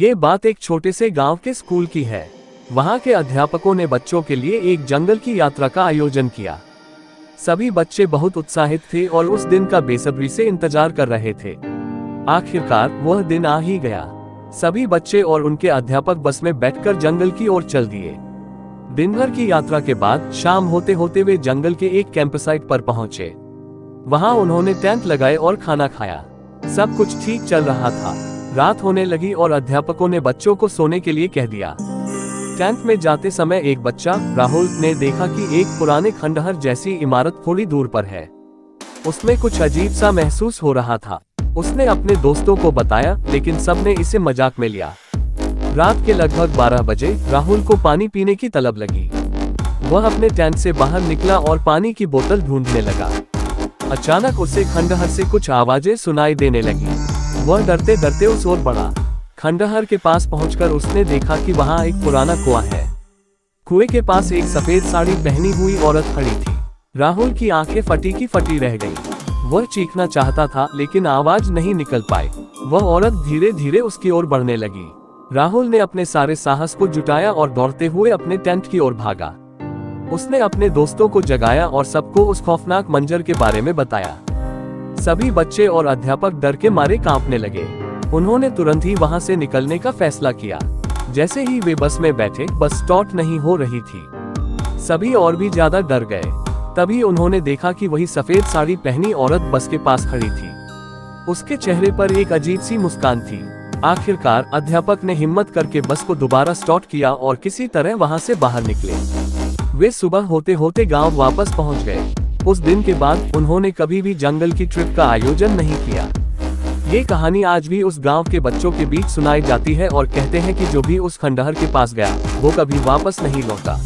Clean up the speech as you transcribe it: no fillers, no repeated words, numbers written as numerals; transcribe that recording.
ये बात एक छोटे से गांव के स्कूल की है। वहां के अध्यापकों ने बच्चों के लिए एक जंगल की यात्रा का आयोजन किया। सभी बच्चे बहुत उत्साहित थे और उस दिन का बेसब्री से इंतजार कर रहे थे। आखिरकार वह दिन आ ही गया। सभी बच्चे और उनके अध्यापक बस में बैठकर जंगल की ओर चल दिए। दिन भर की यात्रा के बाद शाम होते होते वे जंगल के एक कैंपसाइट पर पहुंचे। वहां उन्होंने टेंट लगाए और खाना खाया। सब कुछ ठीक चल रहा था। रात होने लगी और अध्यापकों ने बच्चों को सोने के लिए कह दिया। टेंट में जाते समय एक बच्चा राहुल ने देखा कि एक पुराने खंडहर जैसी इमारत थोड़ी दूर पर है। उसमें कुछ अजीब सा महसूस हो रहा था। उसने अपने दोस्तों को बताया, लेकिन सबने इसे मजाक में लिया। रात के लगभग 12 बजे राहुल को पानी पीने की तलब लगी। वह अपने टेंट से बाहर निकला और पानी की बोतल ढूंढने लगा। अचानक उसे खंडहर से कुछ आवाजें सुनाई देने लगी। वह डरते डरते उस ओर बढ़ा। खंडहर के पास पहुंचकर उसने देखा कि वहां एक पुराना कुआं है। कुएं के पास एक सफेद साड़ी पहनी हुई औरत खड़ी थी। राहुल की आंखें फटी की फटी रह गईं। वह चीखना चाहता था, लेकिन आवाज नहीं निकल पाई। वह औरत धीरे धीरे उसकी ओर बढ़ने लगी। राहुल ने अपने सारे साहस को जुटाया और दौड़ते हुए अपने टेंट की ओर भागा। उसने अपने दोस्तों को जगाया और सबको उस खौफनाक मंजर के बारे में बताया। सभी बच्चे और अध्यापक डर के मारे कांपने लगे। उन्होंने तुरंत ही वहां से निकलने का फैसला किया। जैसे ही वे बस में बैठे, बस स्टार्ट नहीं हो रही थी। सभी और भी ज्यादा डर गए। तभी उन्होंने देखा कि वही सफेद साड़ी पहनी औरत बस के पास खड़ी थी। उसके चेहरे पर एक अजीब सी मुस्कान थी। आखिरकार अध्यापक ने हिम्मत करके बस को दोबारा स्टार्ट किया और किसी तरह वहां से बाहर निकले। वे सुबह होते होते गांव वापस पहुंच गए। उस दिन के बाद उन्होंने कभी भी जंगल की ट्रिप का आयोजन नहीं किया। ये कहानी आज भी उस गांव के बच्चों के बीच सुनाई जाती है और कहते हैं कि जो भी उस खंडहर के पास गया, वो कभी वापस नहीं लौटा।